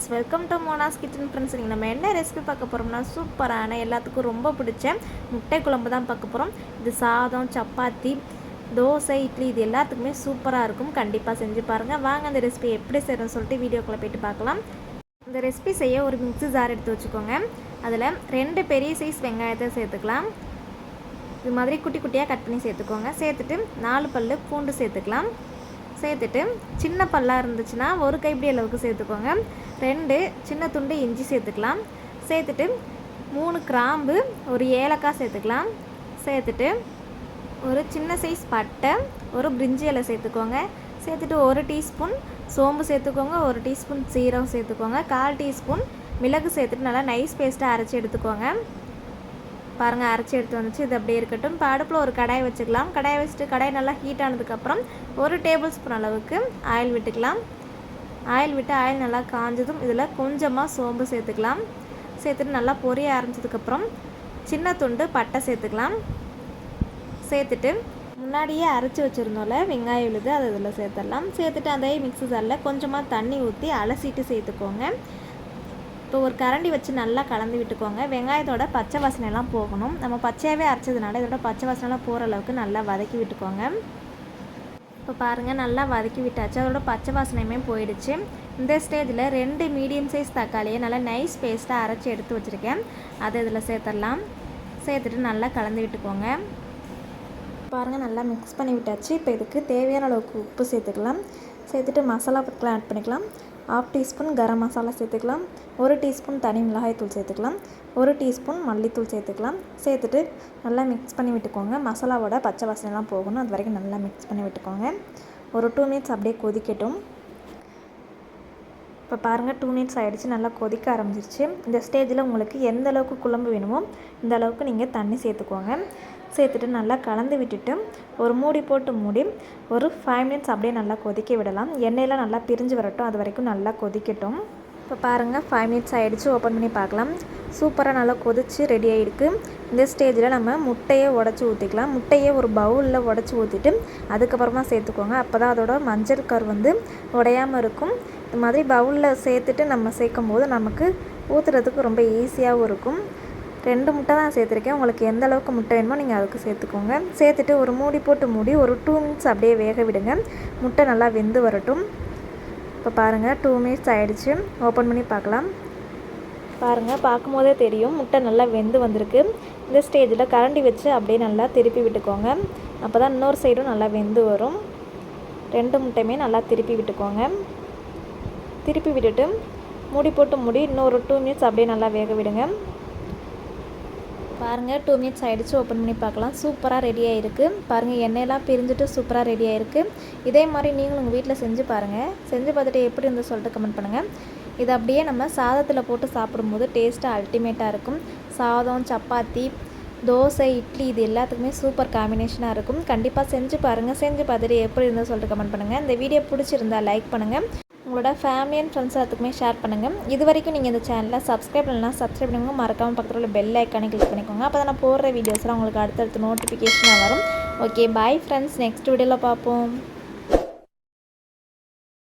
Friends, welcome to Mona's kitchen. Friends, இன்றைக்கி நம்ம என்ன ரெசிபி பார்க்க போகிறோம்னா சூப்பரான எல்லாத்துக்கும் ரொம்ப பிடிச்ச முட்டை குழம்பு தான் பார்க்க போகிறோம். இது சாதம், சப்பாத்தி, தோசை, இட்லி இது எல்லாத்துக்குமே சூப்பராக இருக்கும். கண்டிப்பாக செஞ்சு பாருங்கள். வாங்க அந்த ரெசிபி எப்படி செய்யணும்னு சொல்லிட்டு வீடியோக்குள்ளே போய்ட்டு பார்க்கலாம். இந்த ரெசிபி செய்ய ஒரு மிக்ஸி ஜார் எடுத்து வச்சுக்கோங்க. அதில் 2 பெரிய சைஸ் வெங்காயத்தை சேர்த்துக்கலாம். இது மாதிரி குட்டி குட்டியாக கட் பண்ணி சேர்த்துக்கோங்க. சேர்த்துட்டு 4 பல் பூண்டு சேர்த்துக்கலாம். சேர்த்துட்டு சின்ன பல்லாக இருந்துச்சுன்னா ஒரு கைப்பிடி அளவுக்கு சேர்த்துக்கோங்க. 2 சின்ன துண்டு இஞ்சி சேர்த்துக்கலாம். சேர்த்துட்டு 3 கிராம்பு, ஒரு ஏலக்காய் சேர்த்துக்கலாம். சேர்த்துட்டு ஒரு சின்ன சைஸ் பட்டை, ஒரு பிரிஞ்சி இலை சேர்த்துக்கோங்க. சேர்த்துட்டு 1 டீஸ்பூன் சோம்பு சேர்த்துக்கோங்க. 1 டீஸ்பூன் சீரகம் சேர்த்துக்கோங்க. 1/4 டீஸ்பூன் மிளகு சேர்த்துட்டு நல்லா நைஸ் பேஸ்ட்டாக அரைச்சி எடுத்துக்கோங்க. பாருங்கள், அரைச்சி எடுத்து வந்துச்சு. இது அப்படியே இருக்கட்டும். இப்போ அடுப்பில் ஒரு கடாய் வச்சுக்கலாம். கடாயை வச்சுட்டு கடாய் நல்லா ஹீட் ஆனதுக்கப்புறம் 1 டேபிள் ஸ்பூன் அளவுக்கு ஆயில் விட்டுக்கலாம். ஆயில் விட்டு ஆயில் நல்லா காஞ்சதும் இதில் கொஞ்சமாக சோம்பு சேர்த்துக்கலாம். சேர்த்துட்டு நல்லா பொரிய ஆரம்பிச்சதுக்கப்புறம் சின்ன துண்டு பட்டை சேர்த்துக்கலாம். சேர்த்துட்டு முன்னாடியே அரைச்சி வச்சுருந்தோம்ல வெங்காயம் விழுது, அது இதில் சேர்த்துடலாம். சேர்த்துட்டு அதே மிக்ஸி ஜாரில் கொஞ்சமாக தண்ணி ஊற்றி அலசிட்டு சேர்த்துக்கோங்க. இப்போ ஒரு கரண்டி வச்சு நல்லா கலந்து விட்டுக்கோங்க. வெங்காயத்தோட பச்சை வாசனையெல்லாம் போகணும். நம்ம பச்சையாகவே அரைச்சதுனால இதோட பச்சை வாசனைலாம் போகிற அளவுக்கு நல்லா வதக்கி விட்டுக்கோங்க. இப்போ பாருங்கள், நல்லா வதக்கி விட்டாச்சு. அதோட பச்சை வாசனையுமே போயிடுச்சு. இந்த ஸ்டேஜில் 2 மீடியம் சைஸ் தக்காளியை நல்லா நைஸ் பேஸ்ட்டாக அரைச்சி எடுத்து வச்சுருக்கேன். அதை இதில் சேர்த்துடலாம். சேர்த்துட்டு நல்லா கலந்து விட்டுக்கோங்க. பாருங்கள், நல்லா மிக்ஸ் பண்ணி விட்டாச்சு. இப்போ இதுக்கு தேவையான அளவுக்கு உப்பு சேர்த்துக்கலாம். சேர்த்துட்டு மசாலா பொருட்களை ஆட் பண்ணிக்கலாம். 1/2 டீஸ்பூன் கரம் மசாலா சேர்த்துக்கலாம். 1 டீஸ்பூன் தனி மிளகாய் தூள் சேர்த்துக்கலாம். 1 டீஸ்பூன் மல்லித்தூள் சேர்த்துக்கலாம். சேர்த்துட்டு நல்லா மிக்ஸ் பண்ணி விட்டுக்கோங்க. மசாலாவோட பச்சை வாசனைலாம் போகணும். அது வரைக்கும் நல்லா மிக்ஸ் பண்ணி விட்டுக்கோங்க. ஒரு 2 மினிட்ஸ் அப்படியே கொதிக்கட்டும். இப்போ பாருங்கள், 2 மினிட்ஸ் ஆகிடுச்சு. நல்லா கொதிக்க ஆரம்பிச்சிருச்சு. இந்த ஸ்டேஜில் உங்களுக்கு எந்த அளவுக்கு குழம்பு வேணுமோ இந்த அளவுக்கு நீங்கள் தண்ணி சேர்த்துக்கோங்க. சேர்த்துட்டு நல்லா கலந்து விட்டுட்டு ஒரு மூடி போட்டு மூடி ஒரு 5 மினிட்ஸ் அப்படியே நல்லா கொதிக்க விடலாம். எண்ணெயெல்லாம் நல்லா பிரிஞ்சு வரட்டும். அது வரைக்கும் நல்லா கொதிக்கட்டும். இப்போ பாருங்கள், 5 மினிட்ஸ் ஆகிடுச்சு. ஓப்பன் பண்ணி பார்க்கலாம். சூப்பராக நல்லா கொதிச்சு ரெடி ஆகிருக்கு. இந்த ஸ்டேஜில் நம்ம முட்டையை உடச்சி ஊற்றிக்கலாம். முட்டையை ஒரு பவுலில் உடச்சி ஊற்றிட்டு அதுக்கப்புறமா சேர்த்துக்கோங்க. அப்போ தான் அதோட மஞ்சள் கரு உடையாமல் இருக்கும். இது மாதிரி பவுலில் சேர்த்துட்டு நம்ம சேர்க்கும் போது நமக்கு ஊற்றுறதுக்கு ரொம்ப ஈஸியாகவும் இருக்கும். 2 முட்டை தான் சேர்த்துருக்கேன். உங்களுக்கு எந்த அளவுக்கு முட்டை வேணுமோ நீங்கள் அதுக்கு சேர்த்துக்கோங்க. சேர்த்துட்டு ஒரு மூடி போட்டு மூடி ஒரு 2 மினிட்ஸ் அப்படியே வேக விடுங்க. முட்டை நல்லா வெந்து வரட்டும். இப்போ பாருங்கள், 2 மினிட்ஸ் ஆகிடுச்சு. ஓப்பன் பண்ணி பார்க்கலாம். பாருங்கள், பார்க்கும்போதே தெரியும் முட்டை நல்லா வெந்து வந்திருக்கு. இந்த ஸ்டேஜில் கரண்டி வச்சு அப்படியே நல்லா திருப்பி விட்டுக்கோங்க. அப்போ தான் இன்னொரு சைடும் நல்லா வெந்து வரும். 2 முட்டையுமே நல்லா திருப்பி விட்டுக்கோங்க. திருப்பி விட்டுட்டு மூடி போட்டு மூடி இன்னொரு 2 மினிட்ஸ் அப்படியே நல்லா வேக விடுங்க. பாருங்கள், 2 மினிட்ஸ் ஆகிடுச்சு. ஓப்பன் பண்ணி பார்க்கலாம். சூப்பராக ரெடி ஆகிருக்கு. பாருங்கள், எண்ணெயெல்லாம் பிரிஞ்சுட்டு சூப்பராக ரெடி ஆகிருக்கு. இதே மாதிரி நீங்களும் உங்கள் வீட்டில் செஞ்சு பாருங்கள். செஞ்சு பார்த்துட்டு எப்படி இருந்து சொல்லிட்டு கமெண்ட் பண்ணுங்கள். இது அப்படியே நம்ம சாதத்தில் போட்டு சாப்பிடும்போது டேஸ்ட்டாக அல்டிமேட்டாக இருக்கும். சாதம், சப்பாத்தி, தோசை, இட்லி இது எல்லாத்துக்குமே சூப்பர் காம்பினேஷனாக இருக்கும். கண்டிப்பாக செஞ்சு பாருங்கள். செஞ்சு பார்த்துட்டு எப்படி இருந்து சொல்லிட்டு கமெண்ட் பண்ணுங்கள். இந்த வீடியோ பிடிச்சிருந்தா லைக் பண்ணுங்கள். உங்களோட ஃபேமிலி அண்ட் ஃப்ரெண்ட்ஸ் எல்லாத்துக்குமே ஷேர் பண்ணுங்கள். இது வரைக்கும் நீங்கள் இந்த சேனலில் சப்ஸ்கிரைப் பண்ணலாம், சப்ஸ்கிரைப் பண்ணுங்க. மறக்காமல் பக்கத்தில் உள்ள பெல் ஐக்கானை கிளிக் பண்ணிக்கோங்க. அப்போ தான் நான் போடுற வீடியோஸ்லாம் உங்களுக்கு அடுத்தடுத்து நோட்டிஃபிகேஷனாக வரும். Okay, bye friends. நெக்ஸ்ட் வீடியோவில் பார்ப்போம்.